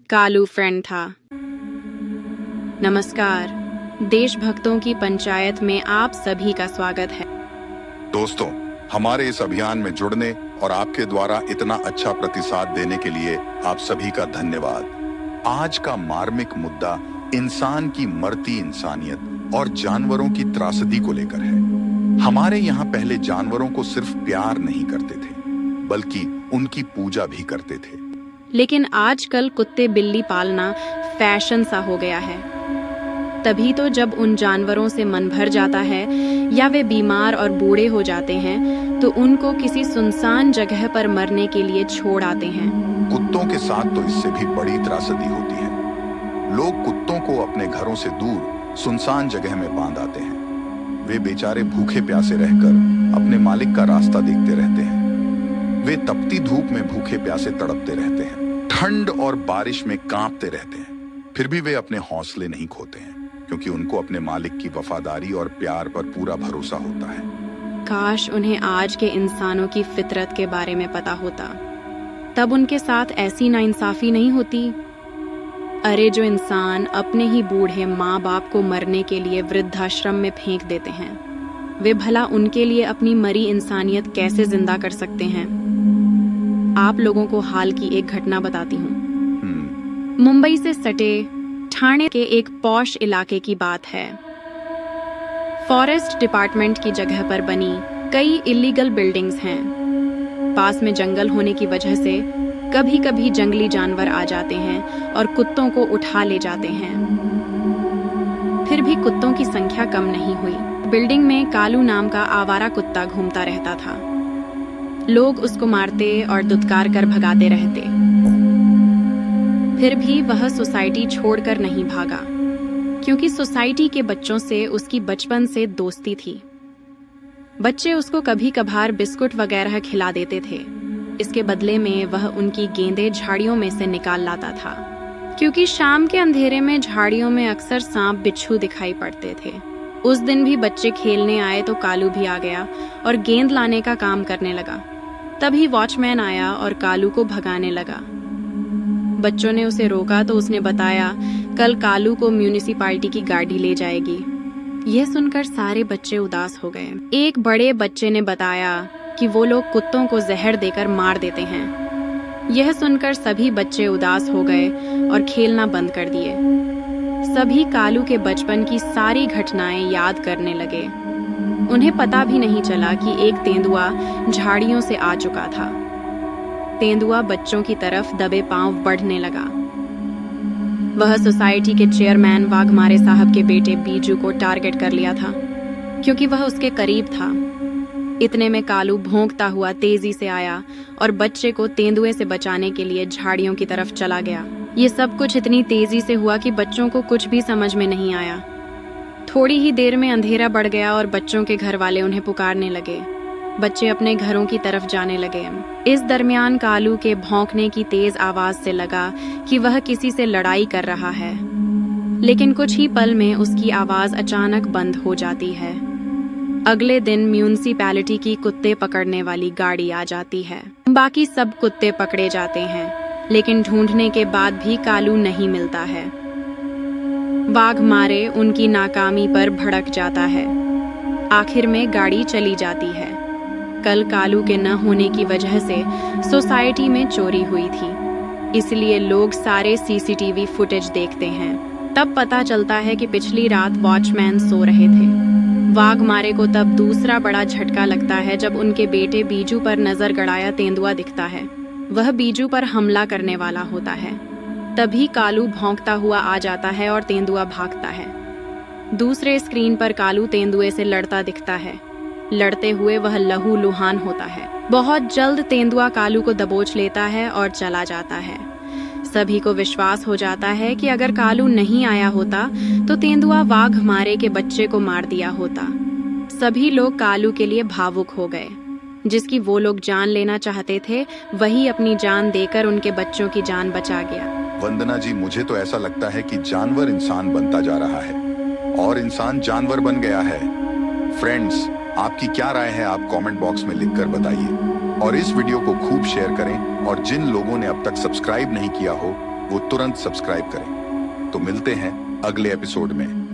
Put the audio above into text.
Kalu friend था। नमस्कार, देशभक्तों की पंचायत में आप सभी का स्वागत है। दोस्तों, हमारे इस अभियान में जुड़ने और आपके द्वारा इतना अच्छा प्रतिसाद देने के लिए आप सभी का धन्यवाद। आज का मार्मिक मुद्दा इंसान की मरती इंसानियत और जानवरों की त्रासदी को लेकर है। हमारे यहाँ पहले जानवरों को सिर्फ प्यार नहीं करते थे, बल्कि उनकी पूजा भी करते थे। लेकिन आजकल कुत्ते बिल्ली पालना फैशन सा हो गया है। तभी तो जब उन जानवरों से मन भर जाता है या वे बीमार और बूढ़े हो जाते हैं तो उनको किसी सुनसान जगह पर मरने के लिए छोड़ आते हैं। कुत्तों के साथ तो इससे भी बड़ी त्रासदी होती है। लोग कुत्तों को अपने घरों से दूर सुनसान जगह में बांध आते हैं। वे बेचारे भूखे प्यासे रहकर अपने मालिक का रास्ता देखते रहते हैं। वे तपती धूप में भूखे प्यासे तड़पते रहते हैं, ठंड और बारिश में कांपते रहते हैं। फिर भी वे अपने हौसले नहीं खोते हैं, क्योंकि उनको अपने मालिक की वफादारी और प्यार पर पूरा भरोसा होता है। काश उन्हें आज के इंसानों की फितरत के बारे में पता होता, तब उनके साथ ऐसी नाइंसाफी नहीं होती। अरे जो इंसान अपने ही बूढ़े माँ बाप को मरने के लिए वृद्धाश्रम में फेंक देते हैं, वे भला उनके लिए अपनी मरी इंसानियत कैसे जिंदा कर सकते हैं। आप लोगों को हाल की एक घटना बताती हूँ। मुंबई से सटे ठाणे के एक पॉश इलाके की बात है। फॉरेस्ट डिपार्टमेंट की जगह पर बनी कई इलीगल बिल्डिंग्स हैं। पास में जंगल होने की वजह से कभी कभी जंगली जानवर आ जाते हैं और कुत्तों को उठा ले जाते हैं। फिर भी कुत्तों की संख्या कम नहीं हुई। बिल्डिंग में कालू नाम का आवारा कुत्ता घूमता रहता था। लोग उसको मारते और दुत्कार कर भगाते रहते। फिर भी वह सोसाइटी छोड़कर नहीं भागा, क्योंकि सोसाइटी के बच्चों से उसकी बचपन से दोस्ती थी। बच्चे उसको कभी कभार बिस्कुट वगैरह खिला देते थे। इसके बदले में वह उनकी गेंदें झाड़ियों में से निकाल लाता था, क्योंकि शाम के अंधेरे में झाड़ियों में अक्सर सांप बिच्छू दिखाई पड़ते थे। उस दिन भी बच्चे खेलने आए तो कालू भी आ गया और गेंद लाने का काम करने लगा। तभी वॉचमैन आया और कालू को भगाने लगा। बच्चों ने उसे रोका तो उसने बताया कल कालू को म्यूनिसिपालिटी की गाड़ी ले जाएगी। यह सुनकर सारे बच्चे उदास हो गए। एक बड़े बच्चे ने बताया कि वो लोग कुत्तों को जहर देकर मार देते हैं। यह सुनकर सभी बच्चे उदास हो गए और खेलना बंद कर दिए। सभी कालू के बचपन की सारी घटनाएं याद करने लगे। उन्हें पता भी नहीं चला कि एक तेंदुआ झाड़ियों से आ चुका था। तेंदुआ बच्चों की तरफ दबे पांव बढ़ने लगा। वह सोसाइटी के चेयरमैन वाघमारे साहब के बेटे बीजू को टारगेट कर लिया था, क्योंकि वह उसके करीब था। इतने में कालू भौंकता हुआ तेजी से आया और बच्चे को तेंदुए से बचाने के लिए झाड़ियों की तरफ चला गया। ये सब कुछ इतनी तेजी से हुआ कि बच्चों को कुछ भी समझ में नहीं आया। थोड़ी ही देर में अंधेरा बढ़ गया और बच्चों के घर वाले उन्हें पुकारने लगे। बच्चे अपने घरों की तरफ जाने लगे। इस दरमियान कालू के भौंकने की तेज आवाज से लगा कि वह किसी से लड़ाई कर रहा है, लेकिन कुछ ही पल में उसकी आवाज अचानक बंद हो जाती है। अगले दिन म्यूनिसिपैलिटी की कुत्ते पकड़ने वाली गाड़ी आ जाती है। बाकी सब कुत्ते पकड़े जाते हैं, लेकिन ढूंढने के बाद भी कालू नहीं मिलता है। वाघमारे उनकी नाकामी पर भड़क जाता है। आखिर में गाड़ी चली जाती है। कल कालू के न होने की वजह से सोसाइटी में चोरी हुई थी, इसलिए लोग सारे सीसीटीवी फुटेज देखते हैं। तब पता चलता है कि पिछली रात वॉचमैन सो रहे थे। वाघमारे को तब दूसरा बड़ा झटका लगता है जब उनके बेटे बीजू पर नजर गड़ाया तेंदुआ दिखता है। वह बीजू पर हमला करने वाला होता है। तभी कालू भौंकता हुआ आ जाता है और तेंदुआ भागता है। दूसरे स्क्रीन पर कालू तेंदुए से लड़ता दिखता है। लड़ते हुए वह लहूलुहान होता है। बहुत जल्द तेंदुआ कालू को दबोच लेता है और चला जाता है। सभी को विश्वास हो जाता है कि अगर कालू नहीं आया होता तो तेंदुआ वाघमारे के बच्चे को मार दिया होता। सभी लोग कालू के लिए भावुक हो गए। जिसकी वो लोग जान लेना चाहते थे, वही अपनी जान देकर उनके बच्चों की जान बचा गया। वंदना जी, मुझे तो ऐसा लगता है कि जानवर इंसान बनता जा रहा है और इंसान जानवर बन गया है। फ्रेंड्स, आपकी क्या राय है, आप कमेंट बॉक्स में लिखकर बताइए और इस वीडियो को खूब शेयर करें और जिन लोगों ने अब तक सब्सक्राइब नहीं किया हो वो तुरंत सब्सक्राइब करें। तो मिलते हैं अगले एपिसोड में।